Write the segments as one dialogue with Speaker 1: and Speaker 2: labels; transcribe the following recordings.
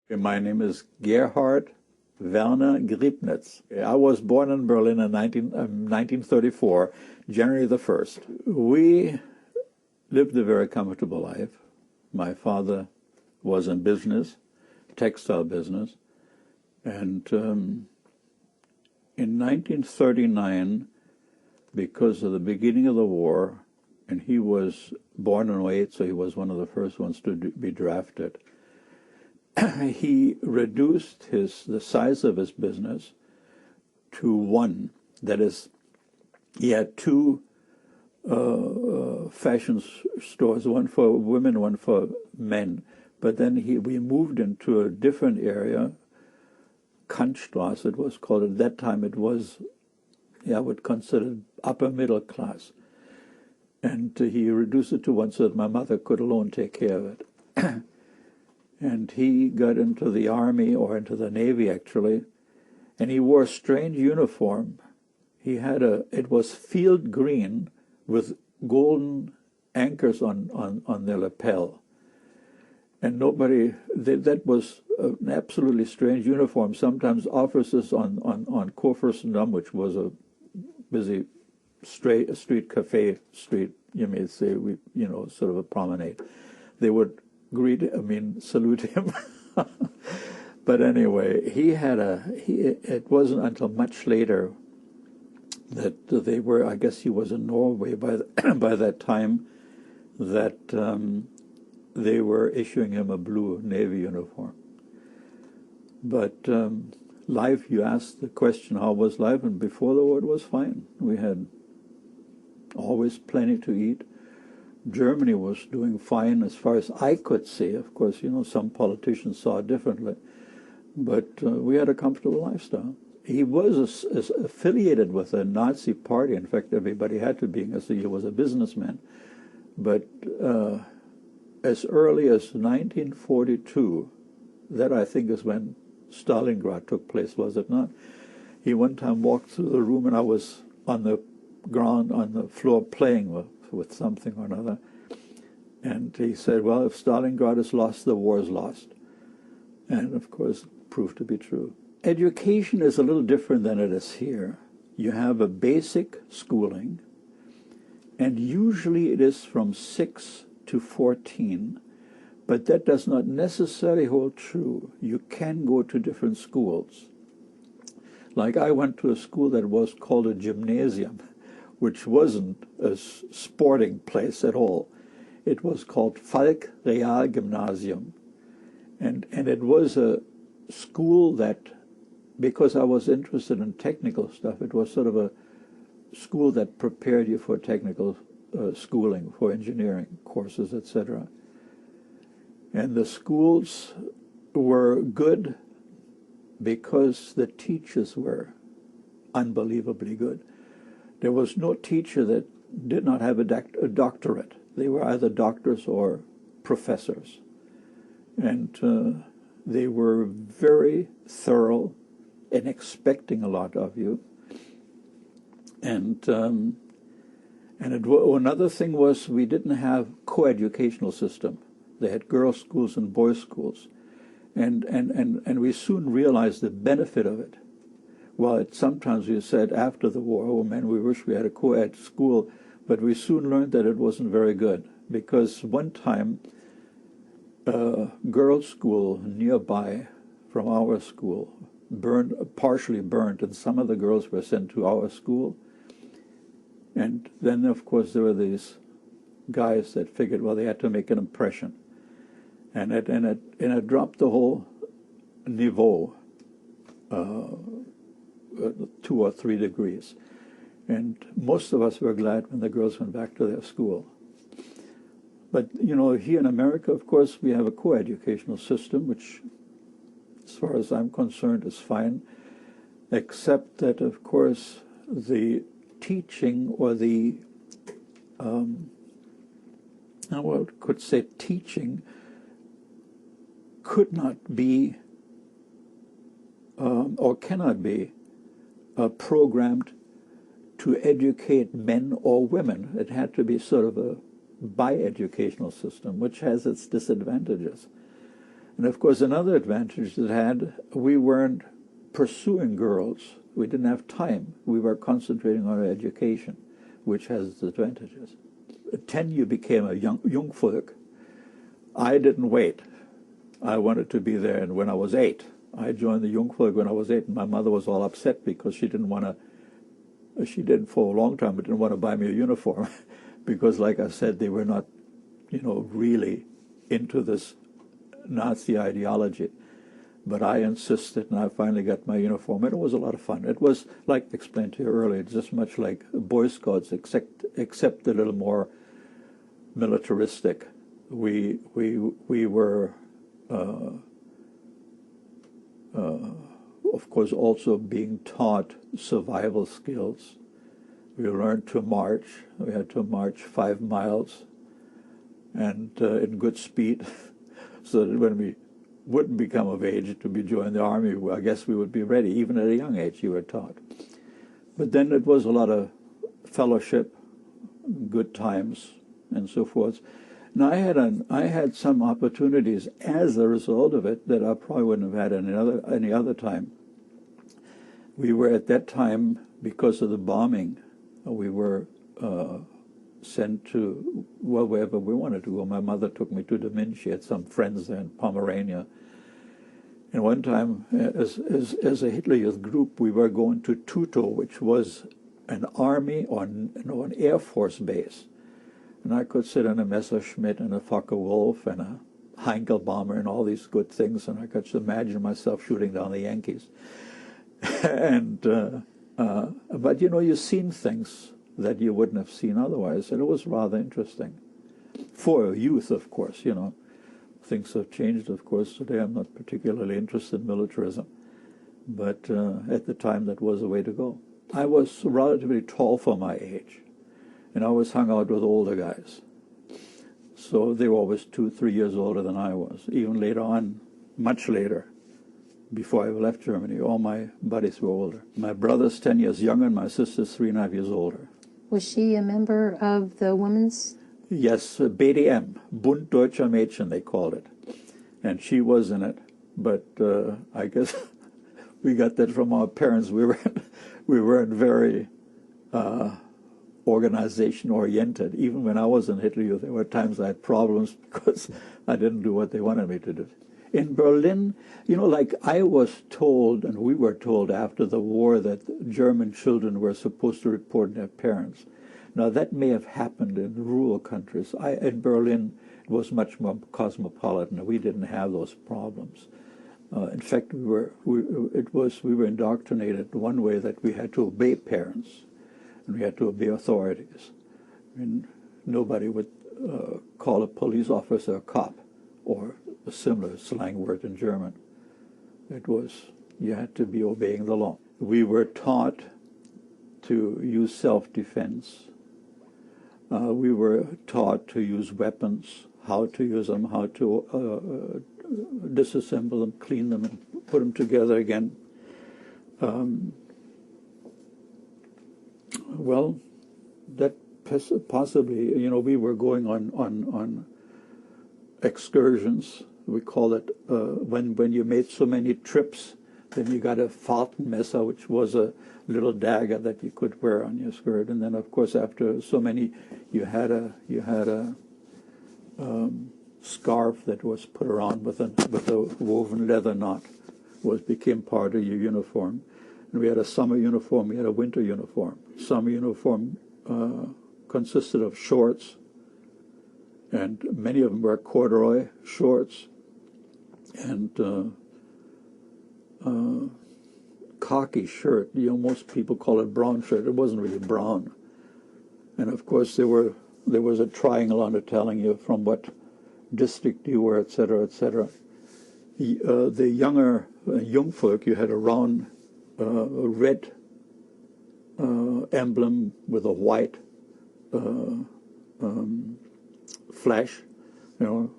Speaker 1: My name is Gerhard Werner Griebnitz. I was born in Berlin in 1934, January the 1st. We lived a very comfortable life. My father was in business, textile business, and in 1939, because of the beginning of the war, and he was born in 08, so he was one of the first ones to be drafted, he reduced the size of his business to one. That is, he had two fashion stores, one for women, one for men. But then we moved into a different area, Kantstraße it was called. At that time it was, I would consider it upper middle class. And he reduced it to one so that my mother could alone take care of it. And he got into the army, or into the Navy actually, and he wore a strange uniform. He had it was field green with golden anchors on their lapel. And that was an absolutely strange uniform. Sometimes officers on Kurfürstendamm, which was a busy street cafe street, you may say, sort of a promenade, they would salute him. But anyway, it wasn't until much later that they were, I guess he was in Norway by that time, that they were issuing him a blue Navy uniform. But life, you asked the question, how was life? And before the war, it was fine. We had always plenty to eat. Germany was doing fine as far as I could see. Of course, some politicians saw it differently. But we had a comfortable lifestyle. He was affiliated with a Nazi party. In fact, everybody had to be, because he was a businessman. But as early as 1942, that I think is when Stalingrad took place, was it not? He one time walked through the room, and I was on the ground, on the floor, playing with something or another. And he said, well, if Stalingrad is lost, the war is lost. And of course, it proved to be true. Education is a little different than it is here. You have a basic schooling, and usually it is from 6 to 14, but that does not necessarily hold true. You can go to different schools. Like I went to a school that was called a gymnasium, which wasn't a sporting place at all. It was called Falk Real Gymnasium. And it was a school that, because I was interested in technical stuff, it was sort of a school that prepared you for technical schooling, for engineering courses, etc. And the schools were good because the teachers were unbelievably good. There was no teacher that did not have a doctorate. They were either doctors or professors. And they were very thorough in expecting a lot of you. And another thing was, we didn't have co-educational system. They had girls' schools and boys' schools. And we soon realized the benefit of it. Well, sometimes we said after the war, oh man, we wish we had a co-ed school, but we soon learned that it wasn't very good, because one time a girls' school nearby from our school partially burned, and some of the girls were sent to our school. And then, of course, there were these guys that figured, well, they had to make an impression. And it dropped the whole niveau 2 or 3 degrees. And most of us were glad when the girls went back to their school. But, here in America, of course, we have a co-educational system, which, as far as I'm concerned, is fine, except that, of course, the teaching, or the, teaching could not be, or cannot be, programmed to educate men or women. It had to be sort of a bi-educational system, which has its disadvantages. And of course, another advantage it had, we weren't pursuing girls. We didn't have time. We were concentrating on our education, which has its advantages. At 10, you became a young folk. I didn't wait. I wanted to be there, and when I was 8, I joined the young folk when I was 8, and my mother was all upset because she didn't want to, she did for a long time, but didn't want to buy me a uniform because, like I said, they were not, really into this Nazi ideology. But I insisted, and I finally got my uniform, and it was a lot of fun. It was, like I explained to you earlier, just much like Boy Scouts, except a little more militaristic. We were, of course, also being taught survival skills. We learned to march. We had to march 5 miles, and in good speed, so that when we wouldn't become of age to be joined the army, I guess we would be ready. Even at a young age, you were taught. But then it was a lot of fellowship, good times, and so forth. Now, I had some opportunities as a result of it that I probably wouldn't have had any other time. We were at that time, because of the bombing, we were sent to wherever we wanted to go. My mother took me to Dominion. She had some friends there in Pomerania. And one time, as a Hitler Youth group, we were going to Tuto, which was an army or an Air Force base. And I could sit in a Messerschmitt and a Focke-Wulf and a Heinkel bomber and all these good things, and I could just imagine myself shooting down the Yankees. And but you've seen things that you wouldn't have seen otherwise, and it was rather interesting. For youth, of course, Things have changed, of course. Today I'm not particularly interested in militarism, but at the time that was the way to go. I was relatively tall for my age, and I always hung out with older guys. So they were always 2-3 years older than I was. Even later on, much later, before I left Germany, all my buddies were older. My brother's 10 years younger, and my sister's 3.5 years older.
Speaker 2: Was she a member of the women's?
Speaker 1: Yes, BDM, Bund Deutscher Mädchen, they called it. And she was in it, but I guess we got that from our parents. We weren't very organization-oriented. Even when I was in Hitler Youth, there were times I had problems because I didn't do what they wanted me to do. In Berlin, like I was told, and we were told after the war, that German children were supposed to report their parents. Now, that may have happened in rural countries. In Berlin, it was much more cosmopolitan. We didn't have those problems. In fact, we were indoctrinated one way, that we had to obey parents, and we had to obey authorities. I mean, nobody would call a police officer a cop, or a similar slang word in German. It was, you had to be obeying the law. We were taught to use self-defense. We were taught to use weapons, how to use them, how to disassemble them, clean them, and put them together again. Well, that possibly, we were going on excursions. We call it, when you made so many trips, then you got a Fahrtenmesser, which was a little dagger that you could wear on your skirt. And then, of course, after so many, you had a scarf that was put around with a woven leather knot. Became part of your uniform. And we had a summer uniform. We had a winter uniform. Summer uniform consisted of shorts, and many of them were corduroy shorts, and khaki shirt. Most people call it brown shirt. It wasn't really brown. And of course, there was a triangle on it telling you from what district you were, etc., etc. The younger young folk, you had a round red emblem with a white flash,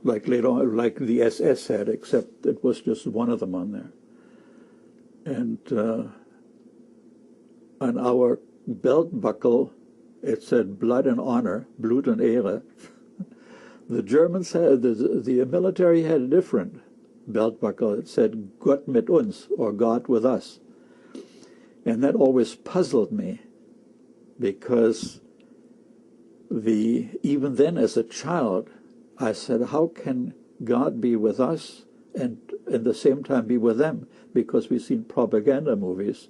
Speaker 1: like later on, like the SS had, except it was just one of them on there. And on our belt buckle, it said "Blood and Honor," Blut und Ehre. The Germans had, the military had a different belt buckle. It said "Gott mit uns," or "God with us," and that always puzzled me, because even then as a child, I said, how can God be with us and at the same time be with them? Because we've seen propaganda movies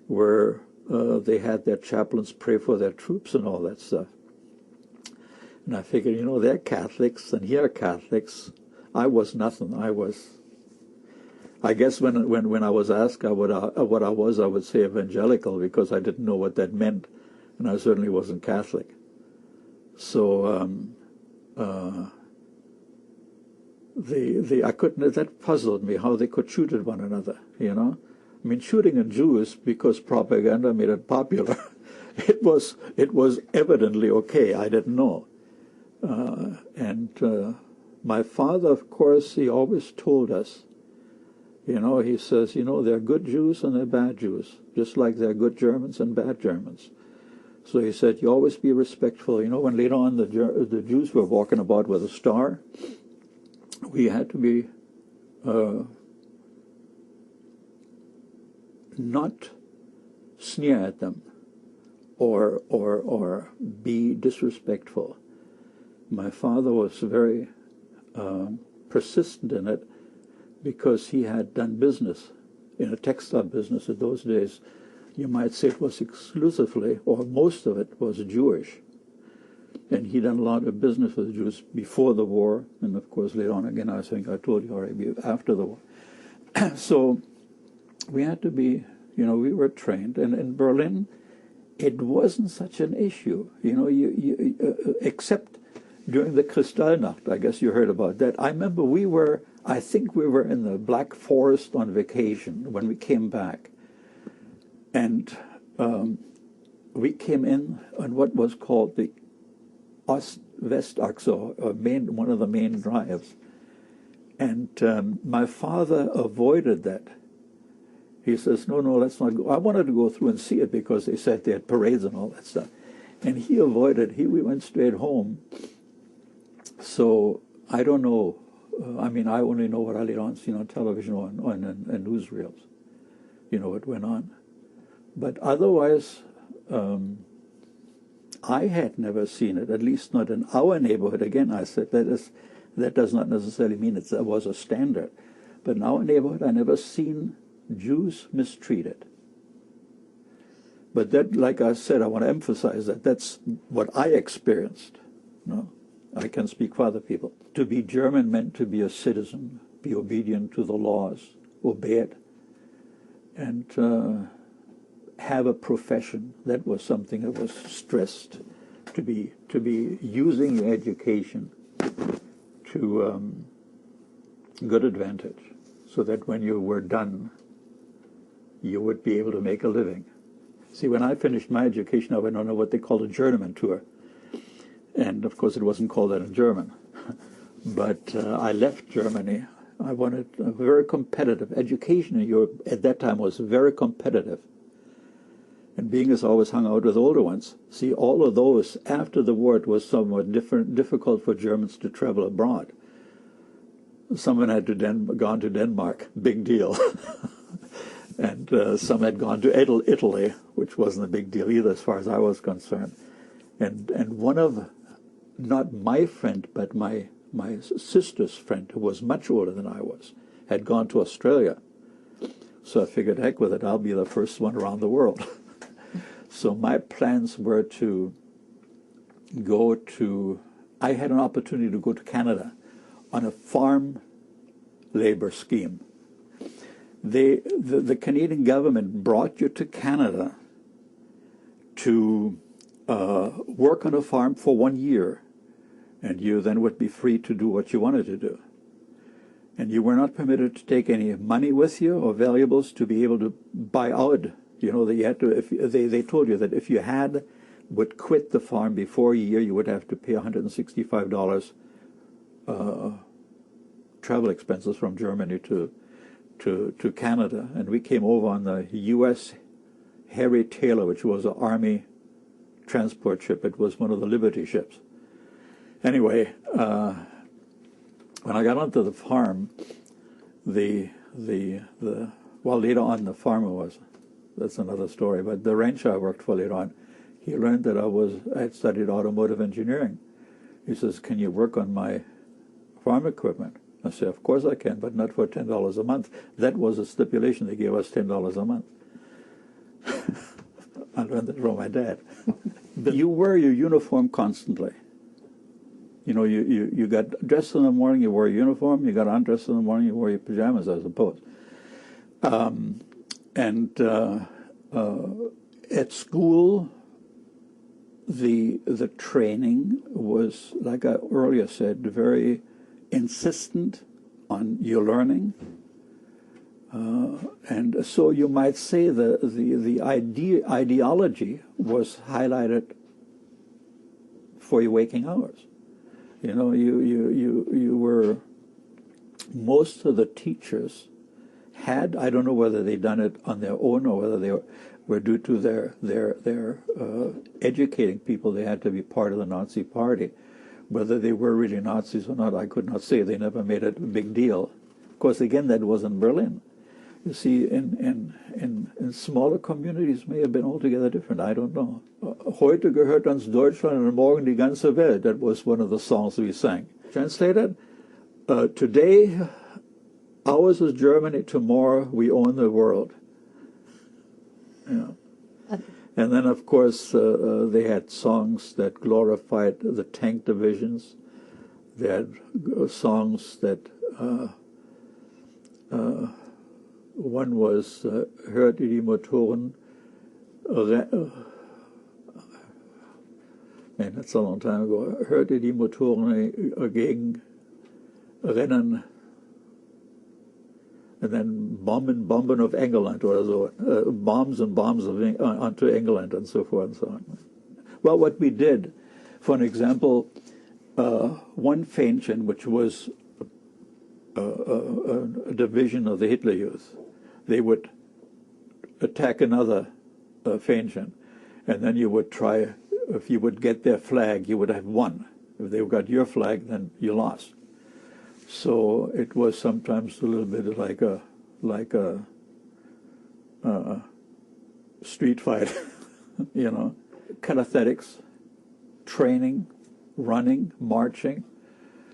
Speaker 1: where they had their chaplains pray for their troops and all that stuff. And I figured, they're Catholics and here are Catholics. I was nothing. I guess when I was asked what I was, I would say evangelical, because I didn't know what that meant, and I certainly wasn't Catholic. So I couldn't. That puzzled me, how they could shoot at one another. I mean, shooting at Jews because propaganda made it popular. It was evidently okay. I didn't know. And my father, of course, he always told us, he says, there are good Jews and there are bad Jews, just like there are good Germans and bad Germans. So he said, you always be respectful. When later on the Jews were walking about with a star, we had to be not sneer at them or be disrespectful. My father was very persistent in it, because he had done business in a textile business. In those days, you might say it was exclusively, or most of it was Jewish. And he done a lot of business with Jews before the war, and of course later on again, I think I told you already, after the war. So we had to be, we were trained. And in Berlin, it wasn't such an issue, except during the Kristallnacht. I guess you heard about that. I remember I think we were in the Black Forest on vacation when we came back. And we came in on what was called the Ost-West-Achse, or one of the main drives. And my father avoided that. He says, no, let's not go. I wanted to go through and see it because they said they had parades and all that stuff. And he avoided. We went straight home. So I don't know. I only know what I later on seen on television and newsreels. What went on. But otherwise, I had never seen it, at least not in our neighborhood. Again, I said that does not necessarily mean it was a standard. But in our neighborhood, I never seen Jews mistreated. But that, like I said, I want to emphasize that that's what I experienced. I can speak for other people. To be German meant to be a citizen, be obedient to the laws, obey it, and have a profession. That was something that was stressed. To be using your education to good advantage, so that when you were done, you would be able to make a living. See, when I finished my education, I went on what they called a journeyman tour. And, of course, it wasn't called that in German. But I left Germany. I wanted a very competitive education in Europe at that time was very competitive. And being as I always hung out with older ones, see, all of those, after the war, it was somewhat difficult for Germans to travel abroad. Someone had gone to Denmark, big deal. And some had gone to Italy, which wasn't a big deal either as far as I was concerned. And one of, not my friend, but my sister's friend, who was much older than I was, had gone to Australia. So I figured, heck with it, I'll be the first one around the world. So my plans were to I had an opportunity to go to Canada on a farm labor scheme. The Canadian government brought you to Canada to work on a farm for 1 year, and you then would be free to do what you wanted to do. And you were not permitted to take any money with you or valuables to be able to buy out. That you had to. They told you that if you would quit the farm before a year, you would have to pay $165 travel expenses from Germany to Canada. And we came over on the U.S. Harry Taylor, which was an Army transport ship. It was one of the Liberty ships. Anyway, when I got onto the farm, well, later on the farmer was, that's another story, but the rancher I worked for later on, he learned that I had studied automotive engineering. He says, can you work on my farm equipment? I said, of course I can, but not for $10 a month. That was a stipulation. They gave us $10 a month. I learned that from my dad. You wear your uniform constantly. You know, you got dressed in the morning, you wore a uniform. You got undressed in the morning, you wore your pajamas, I suppose. At school, the training was, like I earlier said, very insistent on your learning. And so you might say the ideology was highlighted for your waking hours. You know, you were, most of the teachers had, I don't know whether they done it on their own or whether they were due to their educating people. They had to be part of the Nazi Party. Whether they were really Nazis or not, I could not say. They never made it a big deal. Of course, again, that was in Berlin. You see, in smaller communities may have been altogether different. I don't know. Heute gehört uns Deutschland und morgen die ganze Welt. That was one of the songs we sang. Translated, today, ours is Germany, tomorrow we own the world. Yeah. And then, of course, they had songs that glorified the tank divisions. They had songs that, one was, hört ihr die Motoren, man, that's a long time ago, hört ihr die Motoren gegen rennen, and then bomben of England, or so, bombs and bombs onto England, and so forth and so on. Well, what we did, for an example, one Fähnchen, which was a division of the Hitler Youth, they would attack another Fähnchen, and then you would try, if you would get their flag, you would have won. If they got your flag, then you lost. So it was sometimes a little bit like a street fight, you know. Kinesthetics, training, running, marching,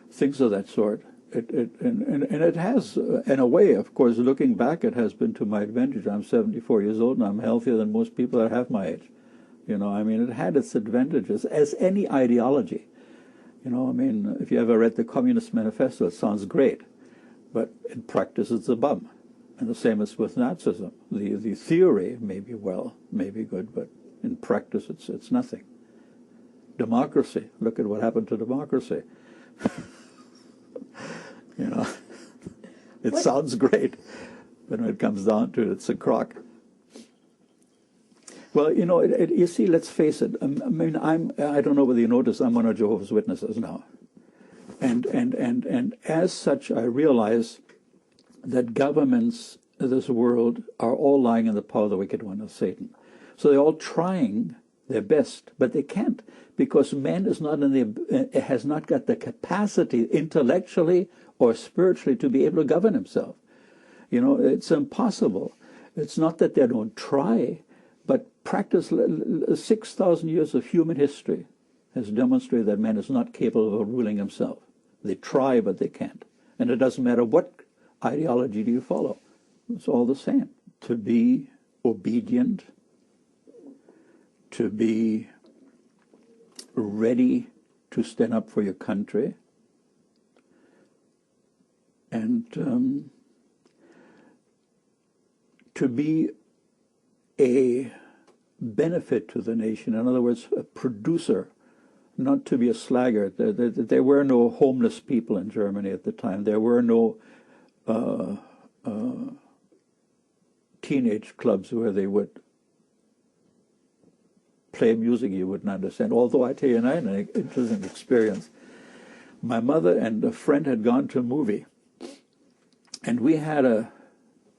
Speaker 1: things of that sort. And it has, in a way, of course, looking back, it has been to my advantage. I'm 74 years old, and I'm healthier than most people that have my age. You know, I mean, it had its advantages, as any ideology. You know, I mean, if you ever read the Communist Manifesto, it sounds great, but in practice it's a bum. And the same as with Nazism. The theory may be may be good, but in practice it's nothing. Democracy, look at what happened to democracy. You know, it sounds great, but when it comes down to it, it's a crock. Well, you know, you see, let's face it. I mean, I don't know whether you notice, I'm one of Jehovah's Witnesses now. And as such, I realize that governments of this world are all lying in the power of the wicked one, of Satan. So they're all trying their best, but they can't, because man is not has not got the capacity intellectually or spiritually to be able to govern himself. You know, it's impossible. It's not that they don't try, but practice, 6,000 years of human history has demonstrated that man is not capable of ruling himself. They try, but they can't. And it doesn't matter what ideology do you follow. It's all the same. To be obedient, to be ready to stand up for your country, and to be a benefit to the nation. In other words, a producer, not to be a sluggard. There were no homeless people in Germany at the time. There were no teenage clubs where they would play music you wouldn't understand. Although I tell you, I had an interesting experience. My mother and a friend had gone to a movie, and we had a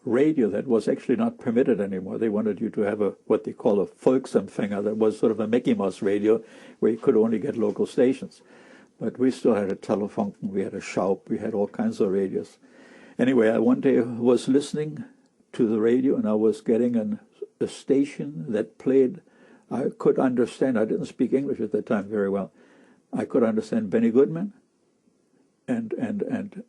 Speaker 1: radio that was actually not permitted anymore. They wanted you to have what they call a Volksempfänger, that was sort of a Mickey Mouse radio where you could only get local stations. But we still had a telephone, we had a Schaub, we had all kinds of radios. Anyway, I one day was listening to the radio, and I was getting a station that played. I could understand. I didn't speak English at that time very well. I could understand Benny Goodman and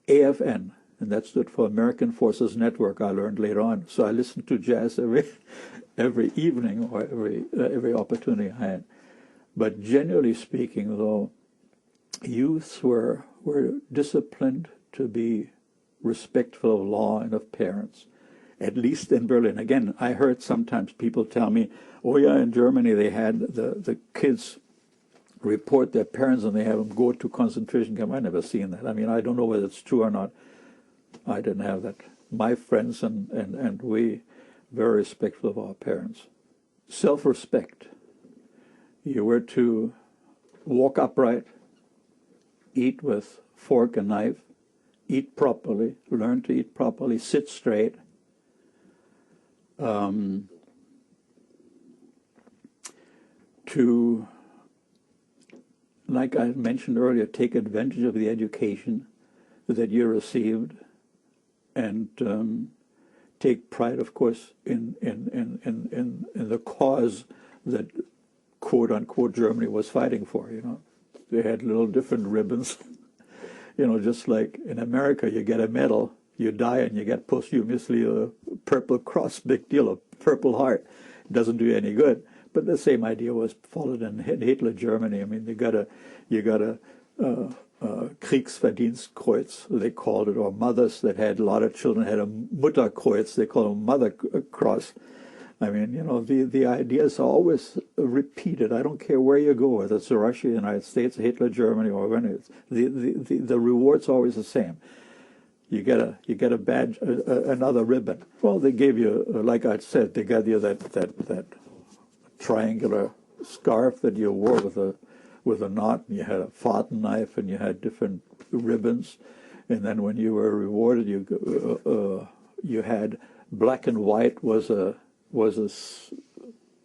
Speaker 1: AFN, and that stood for American Forces Network. I learned later on. So I listened to jazz every evening or every opportunity I had. But generally speaking, though, youths were disciplined to be respectful of law and of parents, at least in Berlin. Again, I heard sometimes people tell me, oh yeah, in Germany they had the kids report their parents and they have them go to concentration camp. I've never seen that. I mean, I don't know whether it's true or not. I didn't have that. My friends and we, very respectful of our parents. Self-respect. You were to walk upright, eat with fork and knife, eat properly, learn to eat properly, sit straight. To, like I mentioned earlier, take advantage of the education that you received, and take pride, of course, in the cause that quote unquote Germany was fighting for. You know, they had little different ribbons. You know, just like in America, you get a medal, you die, and you get posthumously a Purple Cross, big deal, a Purple Heart. It doesn't do you any good. But the same idea was followed in Hitler Germany. I mean, you got a Kriegsverdienstkreuz, they called it, or mothers that had a lot of children had a Mutterkreuz, they call them Mother Cross. I mean, you know, the ideas are always repeated. I don't care where you go, whether it's Russia, the United States, Hitler Germany, or when it's the reward's always the same. You get a badge, another ribbon. Well, they gave you, like I said, they got you that triangular scarf that you wore with a knot, and you had a Faden knife, and you had different ribbons, and then when you were rewarded, you had black and white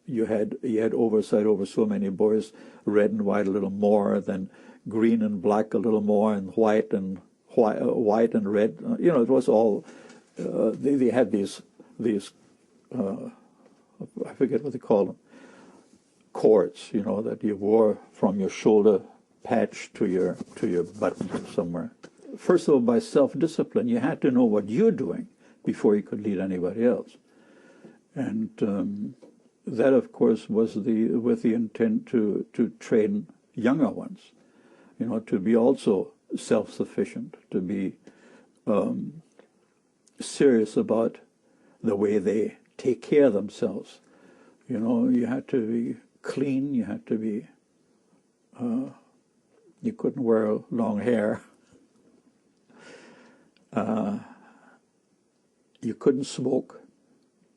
Speaker 1: you had oversight over so many boys, red and white a little more, then green and black a little more, and white and red. You know, it was all. They had these I forget what they call them, cords, you know, that you wore from your shoulder patch to your button somewhere. First of all, by self-discipline, you had to know what you're doing before you could lead anybody else. And that, of course, was with the intent to train younger ones, you know, to be also self-sufficient, to be serious about the way they take care of themselves. You know, you had to be clean, you had to be, you couldn't wear long hair. You couldn't smoke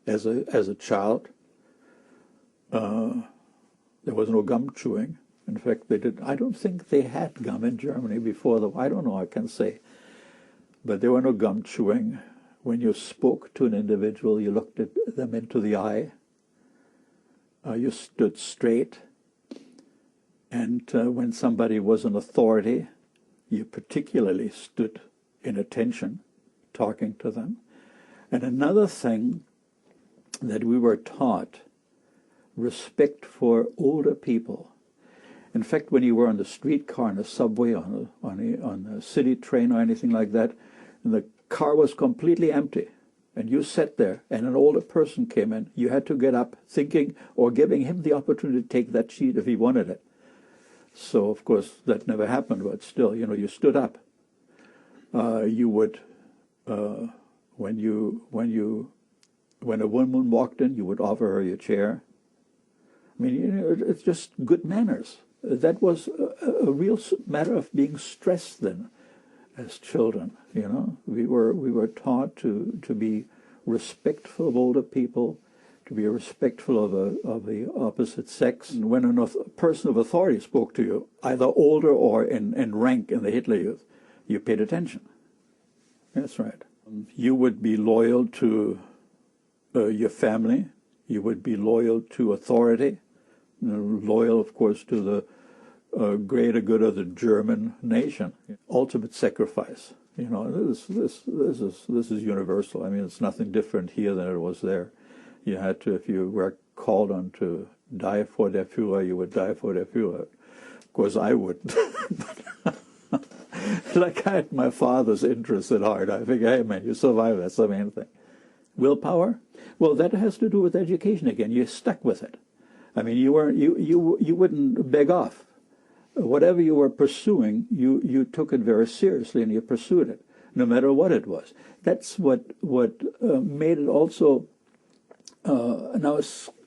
Speaker 1: as a child. There was no gum chewing. In fact, I don't think they had gum in Germany before I don't know, I can say. But there were no gum chewing. When you spoke to an individual, you looked at them into the eye. You stood straight. And when somebody was an authority, you particularly stood in attention, talking to them. And another thing that we were taught, respect for older people. In fact, when you were on the streetcar, on the subway, on a city train or anything like that, and the car was completely empty, and you sat there, and an older person came in, you had to get up thinking or giving him the opportunity to take that seat if he wanted it. So, of course, that never happened, but still, you know, you stood up. You would, when a woman walked in, you would offer her your chair. I mean, you know, it's just good manners. That was a real matter of being stressed then, as children. You know, we were taught to be respectful of older people, to be respectful of the opposite sex. And when a person of authority spoke to you, either older or in rank in the Hitler Youth, you paid attention. That's right. You would be loyal to your family. You would be loyal to authority. Loyal, of course, to the greater good of the German nation. Ultimate sacrifice. You know, this is universal. I mean, it's nothing different here than it was there. You had to, if you were called on to die for der Führer, you would die for der Führer. Of course, I wouldn't. Like I had my father's interest at heart. I figure, hey man, you survive. That's the main thing. Willpower? Well, that has to do with education again. You're stuck with it. I mean, you wouldn't beg off. Whatever you were pursuing, you took it very seriously and you pursued it, no matter what it was. That's what made it also. Now,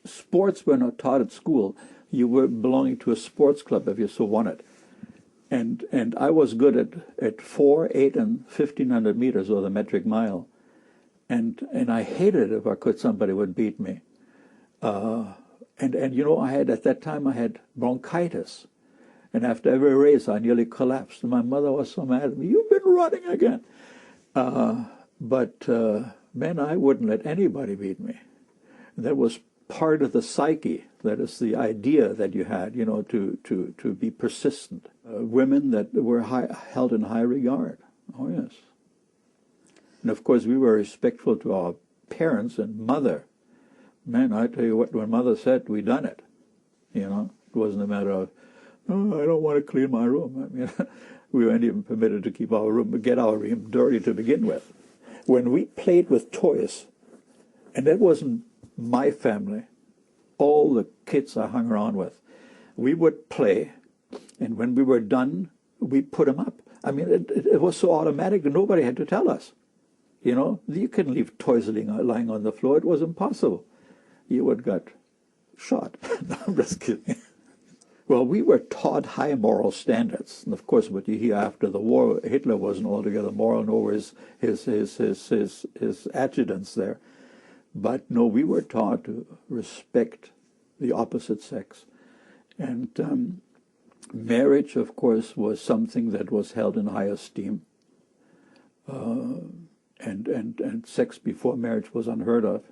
Speaker 1: sports were not taught at school. You were belonging to a sports club if you so wanted. And I was good at 4, 8, and 1,500 meters, or the metric mile. And I hated it if somebody would beat me. And you know, at that time I had bronchitis. And after every race, I nearly collapsed. And my mother was so mad at me, "You've been running again." But man, I wouldn't let anybody beat me. That was part of the psyche. That is the idea that you had, you know, to be persistent. Women that were held in high regard. Oh, yes. And of course, we were respectful to our parents and mother. Man, I tell you what, when mother said, we done it. You know, it wasn't a matter of, "Oh, I don't want to clean my room." I mean, we weren't even permitted to keep our room, get our room dirty to begin with. When we played with toys, and that wasn't my family, all the kids I hung around with, we would play, and when we were done, we put them up. I mean, it was so automatic that nobody had to tell us. You know, you couldn't leave toys lying on the floor. It was impossible. You would get shot. No, I'm just kidding. Well, we were taught high moral standards. And of course, what you hear after the war, Hitler wasn't altogether moral, nor were his adjutants there. But no, we were taught to respect the opposite sex. And marriage, of course, was something that was held in high esteem. And sex before marriage was unheard of.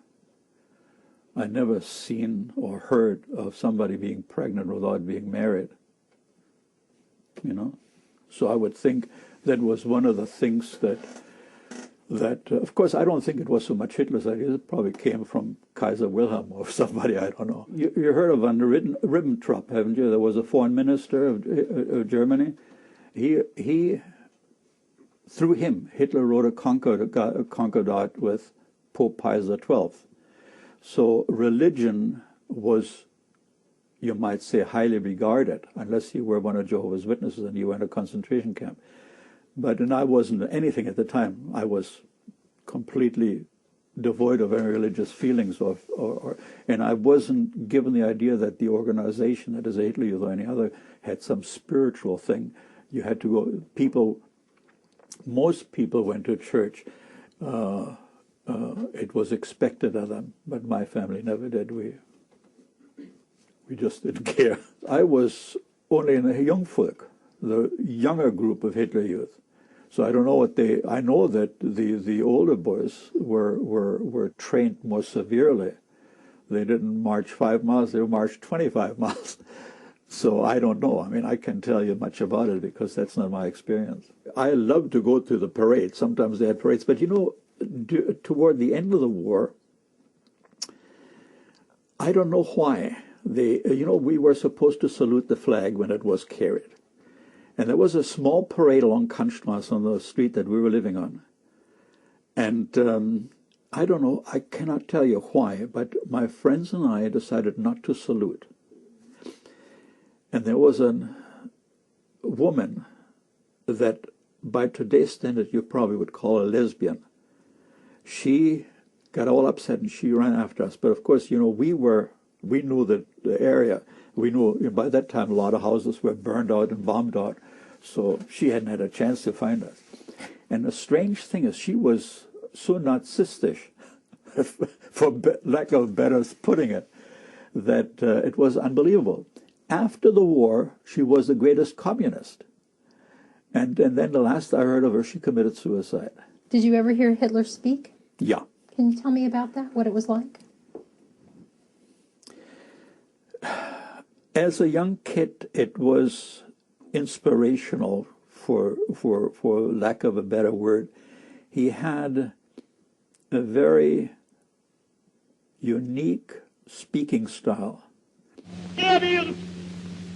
Speaker 1: I never seen or heard of somebody being pregnant without being married. You know? So I would think that was one of the things that of course, I don't think it was so much Hitler's idea. It probably came from Kaiser Wilhelm or somebody, I don't know. You heard of von Ribbentrop, haven't you? There was a foreign minister of Germany. He through him, Hitler wrote a concordat with Pope Pius XII. So religion was, you might say, highly regarded, unless you were one of Jehovah's Witnesses and you were in a concentration camp. And I wasn't anything at the time. I was completely devoid of any religious feelings, and I wasn't given the idea that the organization, that is Hitler Youth or any other, had some spiritual thing. You had to go. Most people went to church. It was expected of them, but my family never did. We just didn't care. I was only in the young folk, the younger group of Hitler Youth. So I don't know what I know that the older boys were trained more severely. They didn't march 5 miles, they marched 25 miles. So I don't know. I mean, I can't tell you much about it because that's not my experience. I love to go to the parade. Sometimes they had parades. But, you know, toward the end of the war, I don't know why. We were supposed to salute the flag when it was carried. And there was a small parade along Kantstrasse on the street that we were living on. And I don't know, I cannot tell you why, but my friends and I decided not to salute. And there was a woman that by today's standard you probably would call a lesbian. She got all upset and she ran after us. But of course, you know, we knew the area. We knew by that time a lot of houses were burned out and bombed out. So she hadn't had a chance to find us. And the strange thing is she was so Nazistisch, for lack of better putting it, that it was unbelievable. After the war, she was the greatest communist. And then the last I heard of her, she committed suicide.
Speaker 2: Did you ever hear Hitler speak?
Speaker 1: Yeah.
Speaker 2: Can you tell me about that, what it was like?
Speaker 1: As a young kid, it was inspirational for lack of a better word. He had a very unique speaking style.
Speaker 3: Wird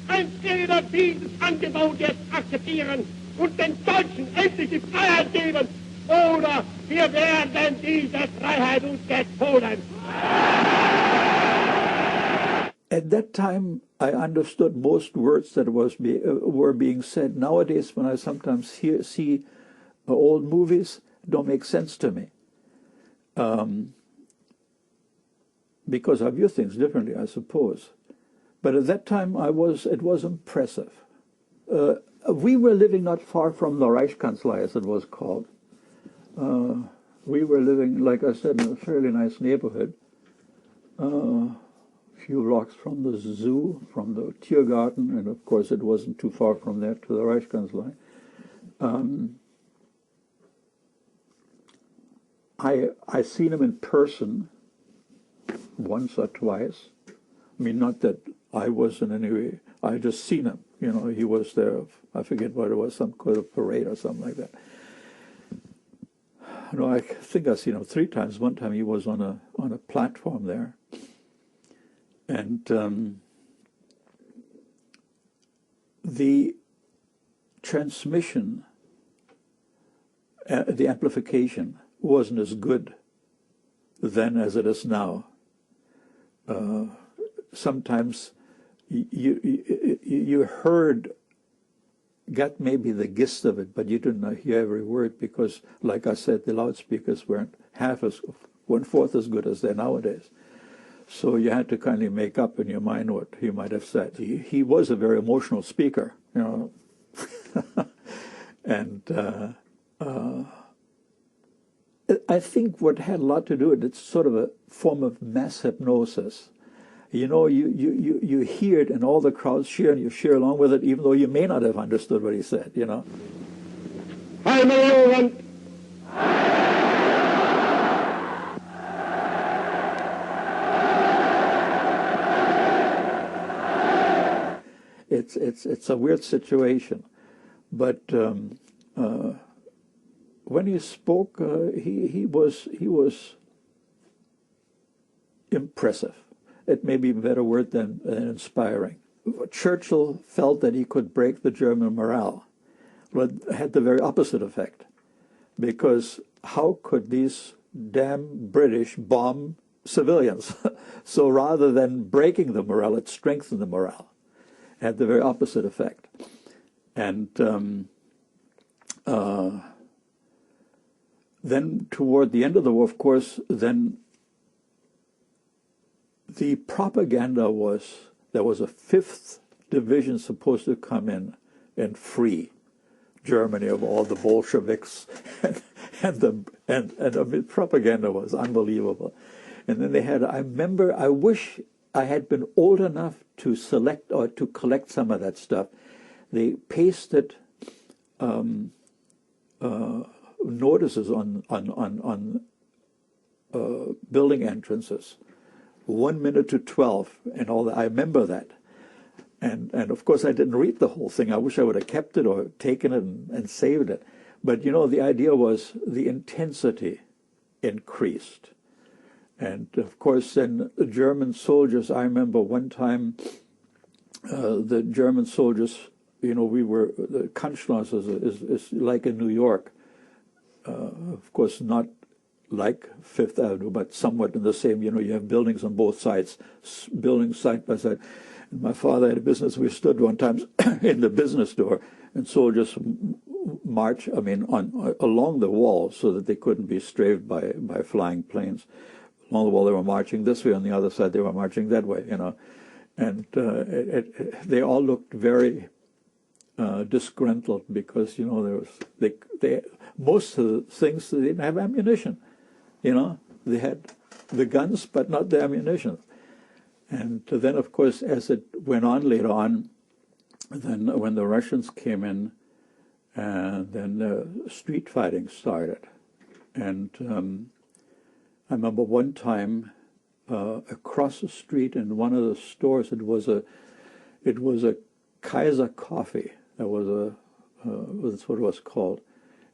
Speaker 3: entweder dieses Angebot jetzt akzeptieren und den Deutschen endlich die Freiheit geben, oder wir werden diese Freiheit uns gestohlen.
Speaker 1: At that time, I understood most words that were being said. Nowadays, when I sometimes see old movies, don't make sense to me. Because I view things differently, I suppose. But at that time, it was impressive. We were living not far from the Reichskanzlei, as it was called. We were living, like I said, in a fairly nice neighborhood. A few blocks from the zoo, from the Tiergarten, and of course it wasn't too far from there to the Reichskanzlei. I seen him in person once or twice. I mean, not that I was in any way, I just seen him. You know, he was there, I forget what it was, some kind of parade or something like that. No, I think I've seen him 3 times. One time he was on a platform there. And the transmission, the amplification wasn't as good then as it is now. Sometimes you got maybe the gist of it, but you didn't hear every word because, like I said, the loudspeakers weren't 1/4 as good as they're nowadays. So you had to kind of make up in your mind what he might have said. He was a very emotional speaker, you know. And I think what had a lot to do with it, it's sort of a form of mass hypnosis. You know, you hear it and all the crowds cheer and you cheer along with it, even though you may not have understood what he said, you know. It's a weird situation, but when he spoke, he was impressive. It may be a better word than inspiring. Churchill felt that he could break the German morale, but it had the very opposite effect, because how could these damn British bomb civilians? So rather than breaking the morale, it strengthened the morale. It had the very opposite effect. And then toward the end of the war, of course, then the propaganda was, there was a 5th division supposed to come in and free Germany of all the Bolsheviks, and the propaganda was unbelievable. And then they had, I remember, I wish I had been old enough to select or to collect some of that stuff. They pasted notices on building entrances, 1 minute to 12, and all that. I remember that. And of course I didn't read the whole thing. I wish I would have kept it or taken it and saved it. But you know, the idea was the intensity increased. And of course then the German soldiers, I remember one time the German soldiers, you know, the Kanzlei is like in New York. Of course not like Fifth Avenue, but somewhat in the same, you know, you have buildings on both sides, buildings side by side. And my father had a business, we stood one time in the business door, and soldiers march, I mean, along the wall so that they couldn't be strafed by flying planes. Along the wall they were marching this way, on the other side they were marching that way, you know. And they all looked very disgruntled because, you know, most of the things, they didn't have ammunition. You know, they had the guns, but not the ammunition. And then, of course, as it went on later on, then when the Russians came in, then street fighting started. And I remember one time across the street in one of the stores, it was a Kaiser coffee. There was a that's what it was called.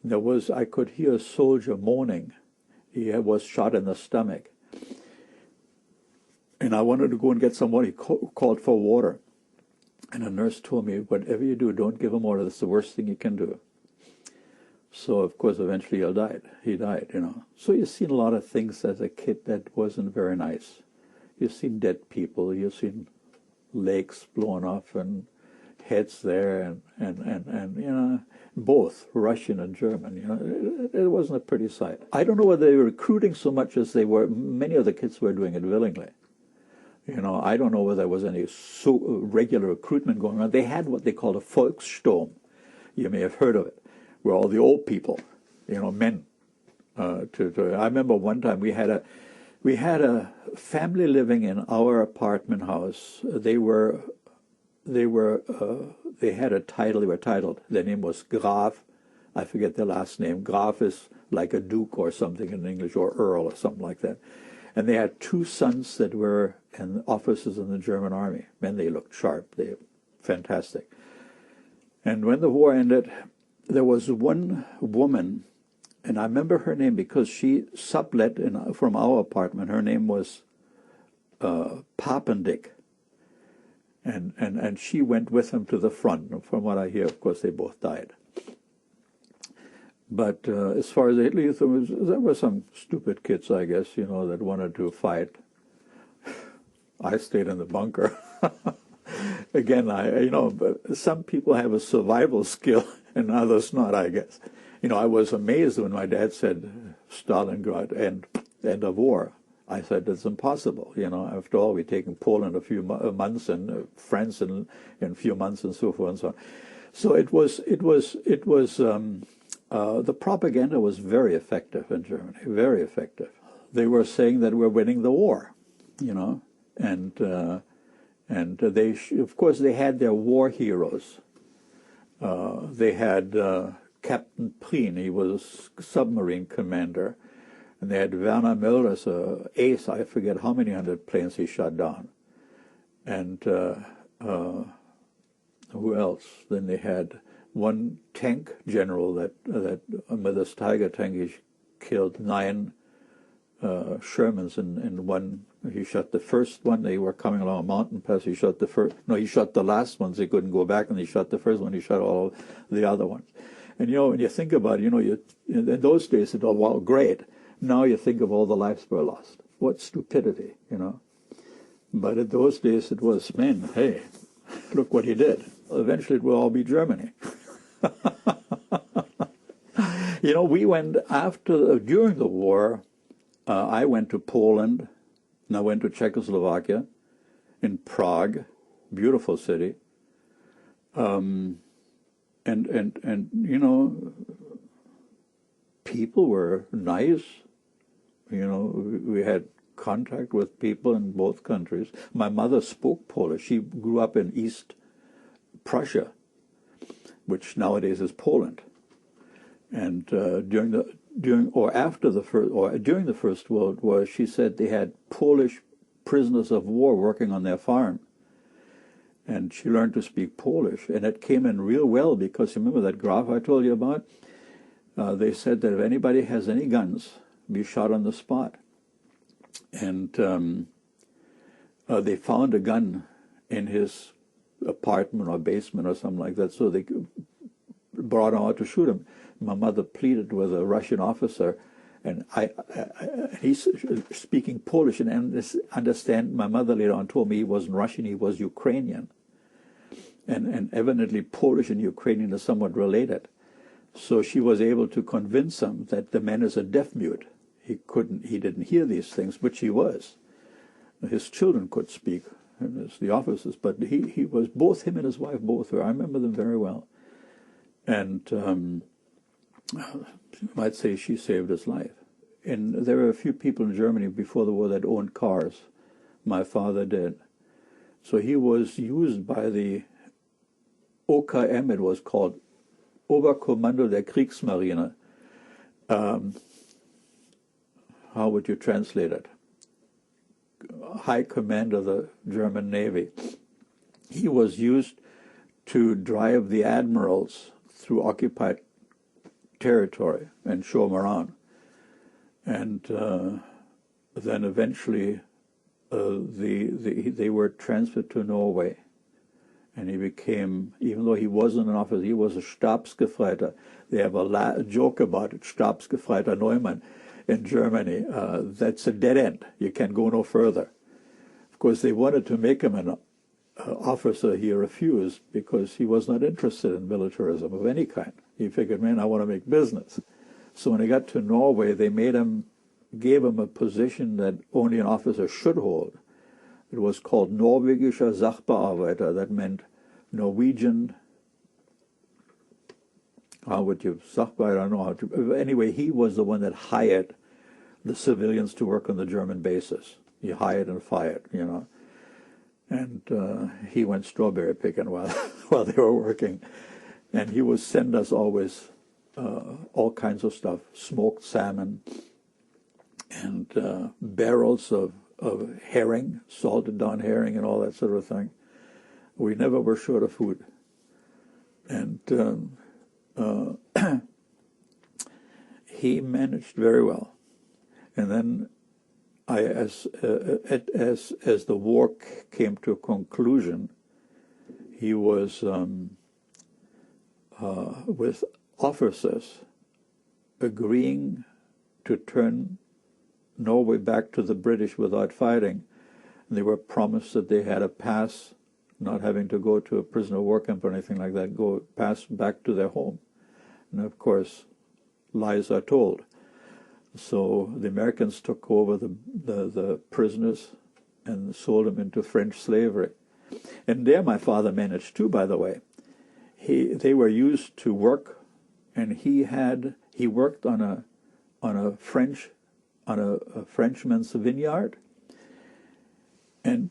Speaker 1: And I could hear a soldier moaning. He was shot in the stomach. And I wanted to go and get somebody, called for water. And a nurse told me, whatever you do, don't give him water. That's the worst thing you can do. So, of course, eventually he died, you know. So you've seen a lot of things as a kid that wasn't very nice. You've seen dead people. You've seen legs blown off and heads there and you know, both Russian and German, you know. It wasn't a pretty sight. I don't know whether they were recruiting so much as they were. Many of the kids were doing it willingly. You know, I don't know whether there was any regular recruitment going on. They had what they called a Volkssturm. You may have heard of it, where all the old people, you know, men. I remember one time we had a family living in our apartment house. They had a title. They were titled. Their name was Graf. I forget their last name. Graf is like a duke or something in English, or earl or something like that. And they had two sons that were officers in the German army. Men, they looked sharp. They were fantastic. And when the war ended, there was one woman, and I remember her name because she sublet from our apartment. Her name was Papendick. And she went with him to the front. From what I hear, of course, they both died. But as far as Hitler Youth, there were some stupid kids, I guess, you know, that wanted to fight. I stayed in the bunker. Again, but some people have a survival skill and others not, I guess. You know, I was amazed when my dad said, Stalingrad, end of war. I said, it's impossible. You know, after all, we're taking Poland a few months and France in a few months and so forth and so on. So it was the propaganda was very effective in Germany, very effective. They were saying that we're winning the war, you know, and they, of course, they had their war heroes. They had Captain Prien, he was a submarine commander, and they had Werner Mölders, ace, I forget how many hundred planes he shot down. And who else? Then they had one tank general that with this Tiger tank, he killed 9 Shermans in one. He shot the first one. They were coming along a mountain pass. He shot the first. No, he shot the last ones. They couldn't go back, and he shot the first one. He shot all the other ones. And you know, when you think about it, you know, in those days it was, well, great. Now you think of all the lives were lost. What stupidity, you know. But in those days it was, man, hey, look what he did. Eventually it will all be Germany. You know, we went during the war, I went to Poland, and I went to Czechoslovakia, in Prague, beautiful city. And you know, people were nice. You know, we had contact with people in both countries. My mother spoke Polish. She grew up in East Prussia, which nowadays is Poland. And during the First World War, she said they had Polish prisoners of war working on their farm. And she learned to speak Polish, and it came in real well because you remember that graph I told you about? They said that if anybody has any guns, be shot on the spot. And they found a gun in his apartment or basement or something like that, so they brought him out to shoot him. My mother pleaded with a Russian officer, and he's speaking Polish, and understand. My mother later on told me he wasn't Russian, he was Ukrainian. And evidently Polish and Ukrainian are somewhat related. So she was able to convince him that the man is a deaf mute. He didn't hear these things, which he was. His children could speak, the officers, but he was, both him and his wife both were. I remember them very well. And you might say she saved his life. And there were a few people in Germany before the war that owned cars. My father did. So he was used by the OKM, it was called, Oberkommando der Kriegsmarine. How would you translate it? High Command of the German Navy. He was used to drive the admirals through occupied territory and show him around. And then eventually they were transferred to Norway. And he became, even though he wasn't an officer, he was a Stabsgefreiter. They have a joke about it, Stabsgefreiter Neumann in Germany. That's a dead end. You can't go no further. Of course, they wanted to make him an officer. He refused because he was not interested in militarism of any kind. He figured, man, I want to make business. So when he got to Norway, they gave him a position that only an officer should hold. It was called Norwegischer Sachbearbeiter. That meant Norwegian, how would you, Sachbearbeiter, I don't know how to, anyway, he was the one that hired the civilians to work on the German bases. He hired and fired, you know. And he went strawberry picking while they were working. And he would send us always all kinds of stuff, smoked salmon and barrels of herring, salted down herring and all that sort of thing. We never were short of food. And he managed very well. And then as the war came to a conclusion, he was with officers agreeing to turn Norway back to the British without fighting. They were promised that they had a pass, not having to go to a prisoner of war camp or anything like that, pass back to their home. And of course, lies are told. So the Americans took over the prisoners and sold them into French slavery. And there my father managed too, by the way. They were used to work, and he worked on a Frenchman's vineyard. And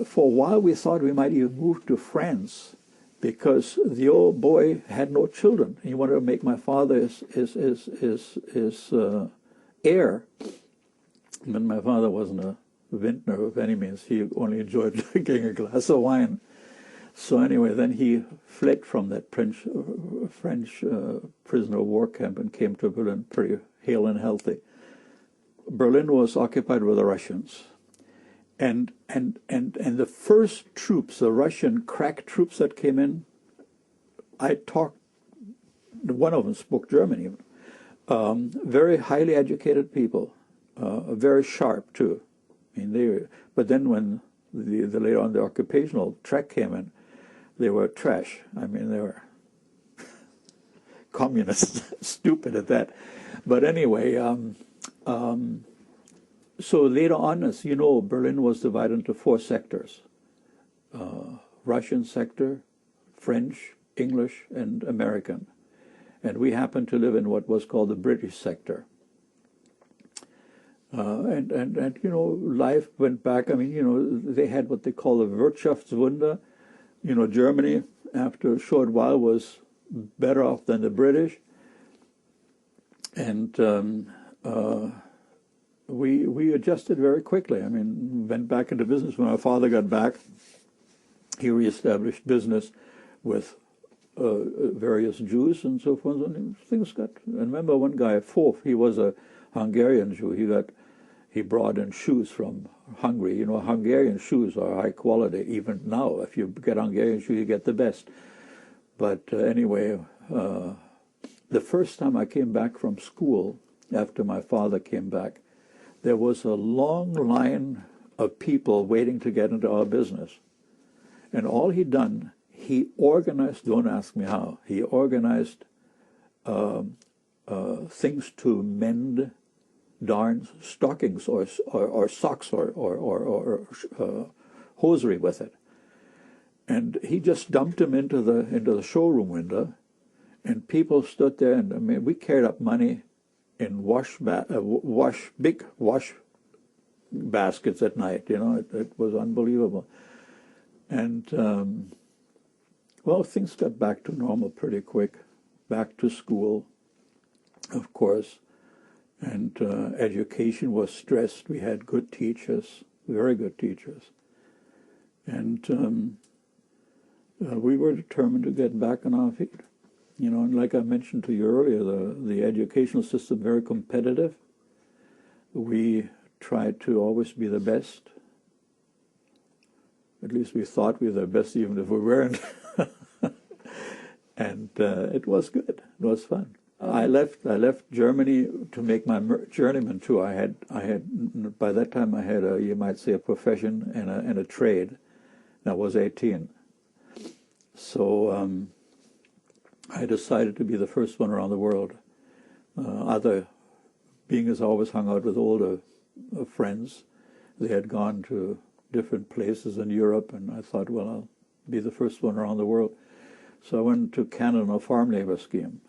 Speaker 1: for a while we thought we might even move to France, because the old boy had no children. He wanted to make my father his heir. But my father wasn't a vintner of any means. He only enjoyed drinking a glass of wine. So anyway, then he fled from that French prisoner of war camp and came to Berlin pretty hale and healthy. Berlin was occupied with the Russians. And the first troops, the Russian crack troops that came in, one of them spoke German even. Very highly educated people, very sharp too. I mean, but then when later on the occupational track came in, they were trash. I mean, they were communists, stupid at that. But anyway, so later on, as you know, Berlin was divided into 4 sectors. Russian sector, French, English, and American. And we happened to live in what was called the British sector. And you know, life went back. I mean, you know, they had what they call the Wirtschaftswunder. You know, Germany, after a short while, was better off than the British. And we adjusted very quickly. I mean, went back into business. When my father got back, he reestablished business with various Jews and so forth. And things got. I remember one guy, Fof, he was a Hungarian Jew. He brought in shoes from Hungary. You know, Hungarian shoes are high quality. Even now, if you get Hungarian shoes, you get the best. But anyway, the first time I came back from school, after my father came back, there was a long line of people waiting to get into our business. And all he'd done, he organized, don't ask me how, he organized things to mend darn stockings or socks or hosiery with it. And he just dumped them into the showroom window, and people stood there, and I mean, we carried up money in big wash baskets at night. You know, it was unbelievable. And well, things got back to normal pretty quick. Back to school, of course, and education was stressed. We had good teachers, very good teachers, and we were determined to get back on our feet. You know, and like I mentioned to you earlier, the educational system very competitive. We tried to always be the best. At least we thought we were the best, even if we weren't. And it was good. It was fun. I left Germany to make my journeyman tour. I had by that time I had you might say a profession and a trade. And I was 18. So I decided to be the first one around the world. Being as I always hung out with older friends, they had gone to different places in Europe, and I thought, well, I'll be the first one around the world. So I went to Canada on a farm labor scheme.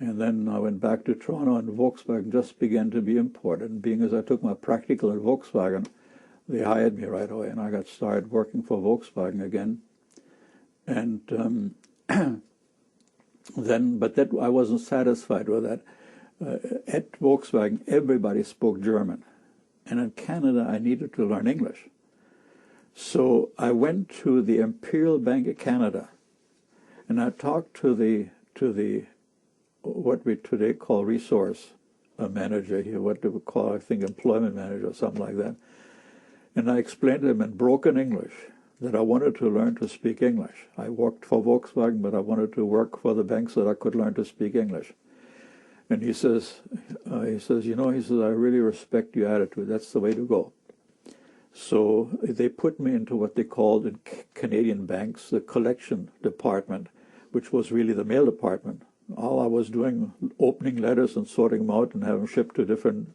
Speaker 1: And then I went back to Toronto, and Volkswagen just began to be important. And being as I took my practical at Volkswagen, they hired me right away, and I got started working for Volkswagen again. And but I wasn't satisfied with that. At Volkswagen, everybody spoke German. And in Canada, I needed to learn English. So I went to the Imperial Bank of Canada, and I talked to the what we today call resource manager here, what they would call, I think, employment manager or something like that. And I explained to him in broken English that I wanted to learn to speak English. I worked for Volkswagen, but I wanted to work for the bank so that I could learn to speak English. And he says, you know, he says, I really respect your attitude. That's the way to go. So they put me into what they called in Canadian banks the collection department, which was really the mail department. All I was doing, opening letters and sorting them out and having them shipped to different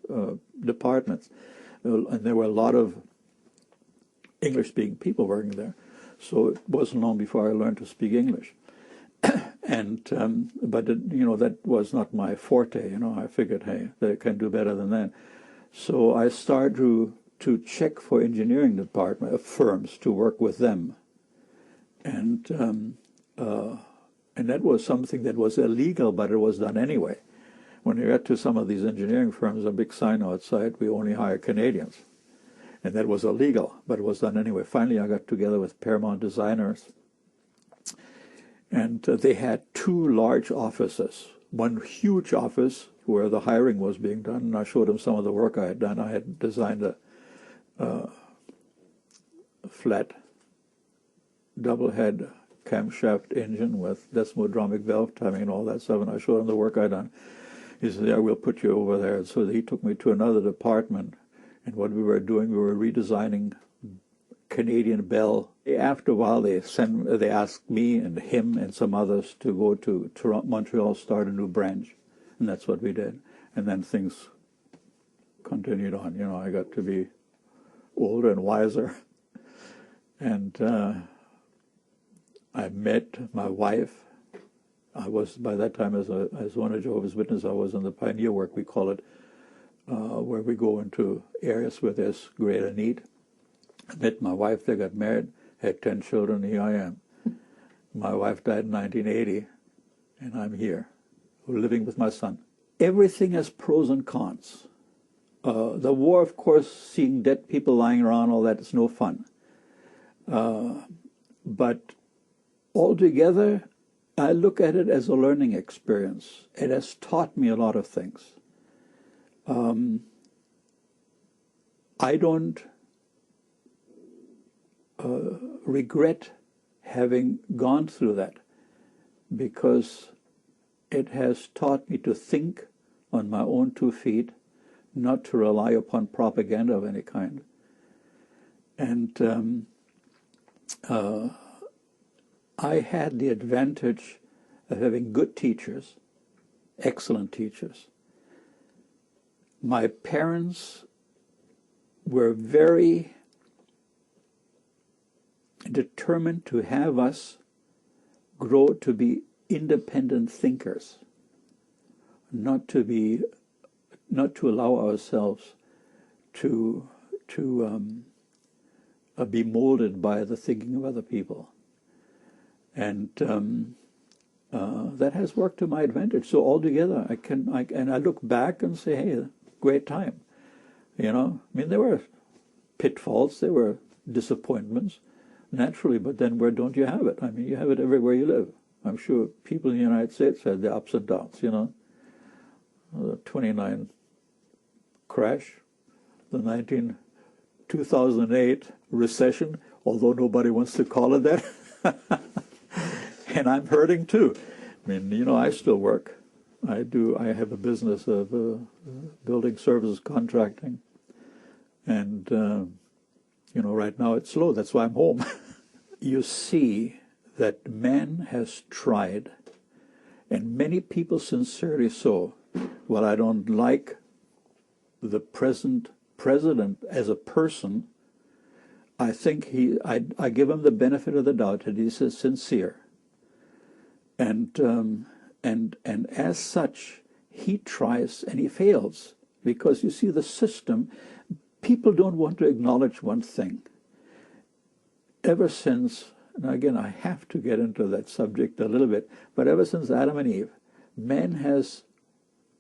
Speaker 1: departments. And there were a lot of English-speaking people working there. So it wasn't long before I learned to speak English. And but you know, that was not my forte. You know, I figured, hey, they can do better than that. So I started to check for engineering department firms to work with them, and that was something that was illegal, but it was done anyway. When you get to some of these engineering firms, a big sign outside, we only hire Canadians, and that was illegal, but it was done anyway. Finally, I got together with Paramount Designers. And they had two large offices, one huge office where the hiring was being done, and I showed them some of the work I had done. I had designed a flat double-head camshaft engine with desmodromic valve timing and all that stuff, and I showed him the work I'd done. He said, yeah, we'll put you over there. And so he took me to another department, and what we were doing, we were redesigning Canadian Bell. After a while, they asked me and him and some others to go to Toronto, Montreal, start a new branch, and that's what we did. And then things continued on. You know, I got to be older and wiser, and I met my wife. I was by that time as one of Jehovah's Witnesses. I was in the pioneer work, we call it, where we go into areas where there's greater need. I met my wife, they got married, had 10 children, here I am. My wife died in 1980, and I'm here, living with my son. Everything has pros and cons. The war, of course, seeing dead people lying around, all that is no fun. But altogether, I look at it as a learning experience. It has taught me a lot of things. I don't regret having gone through that, because it has taught me to think on my own 2 feet, not to rely upon propaganda of any kind. And I had the advantage of having good teachers, excellent teachers. My parents were very determined to have us grow to be independent thinkers, not to allow ourselves to be molded by the thinking of other people. And that has worked to my advantage. So altogether, I look back and say, hey, great time. You know, I mean, there were pitfalls, there were disappointments, naturally, but then where don't you have it? I mean, you have it everywhere you live. I'm sure people in the United States had their ups and downs, you know. The 29 crash, the 2008 recession, although nobody wants to call it that. And I'm hurting too. I mean, you know, I still work. I have a business of building services contracting. And, you know, right now it's slow. That's why I'm home. You see that man has tried, and many people sincerely so. Well, I don't like the present president as a person. I think I give him the benefit of the doubt that he's sincere. And as such, he tries and he fails. Because you see, the system, people don't want to acknowledge one thing. Ever since, and again, I have to get into that subject a little bit, but ever since Adam and Eve, man has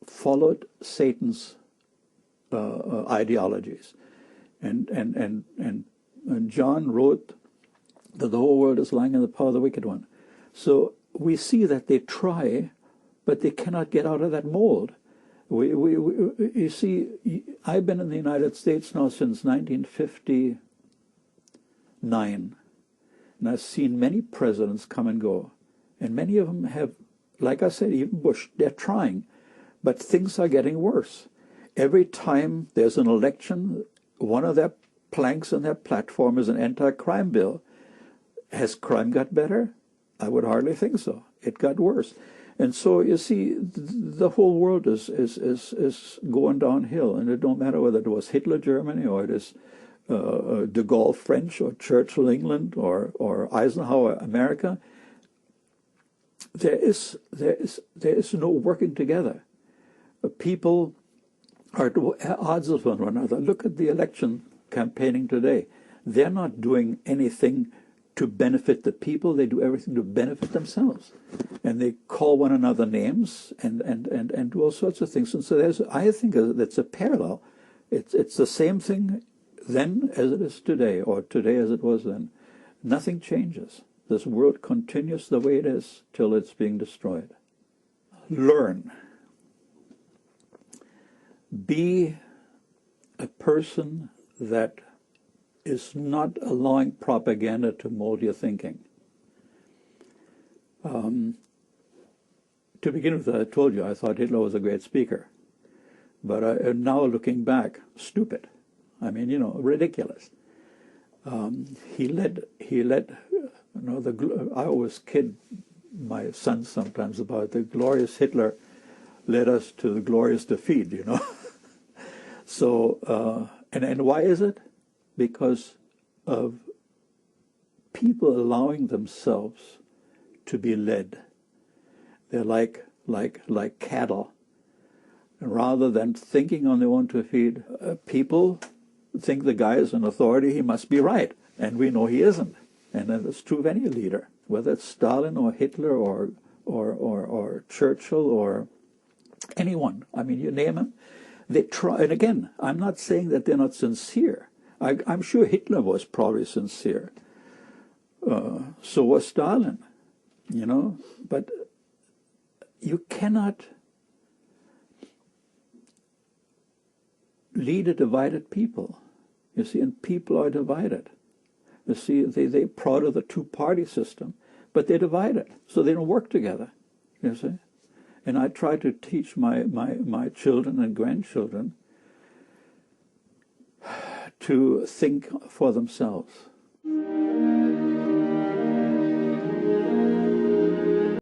Speaker 1: followed Satan's ideologies. And John wrote that the whole world is lying in the power of the wicked one. So we see that they try, but they cannot get out of that mold. You see, I've been in the United States now since 1959, and I've seen many presidents come and go, and many of them have, like I said, even Bush, they're trying, but things are getting worse. Every time there's an election, one of their planks on their platform is an anti-crime bill. Has crime got better? I would hardly think so. It got worse. And so, you see, the whole world is going downhill, and it don't matter whether it was Hitler Germany, or it is de Gaulle French, or Churchill England, or Eisenhower America. There is no working together. People are at odds with one another. Look at the election campaigning today. They're not doing anything to benefit the people. They do everything to benefit themselves, and they call one another names and do all sorts of things. And so I think that's a parallel. It's the same thing then as it is today, or today as it was then. Nothing changes. This world continues the way it is till it's being destroyed. Learn. Be a person that is not allowing propaganda to mold your thinking. To begin with, I told you I thought Hitler was a great speaker, but now looking back, stupid. I mean, you know, ridiculous. He led. You know, I always kid my son sometimes about the glorious Hitler led us to the glorious defeat. You know. So and why is it? Because of people allowing themselves to be led. They're like cattle. And rather than thinking on their own 2 feet, people think the guy is an authority, he must be right. And we know he isn't. And that's true of any leader, whether it's Stalin or Hitler or Churchill or anyone. I mean, you name them. They try, and again, I'm not saying that they're not sincere. I'm sure Hitler was probably sincere. So was Stalin, you know. But you cannot lead a divided people. You see, and people are divided. You see, they're proud of the two-party system, but they're divided, so they don't work together, you see. And I try to teach my children and grandchildren to think for themselves.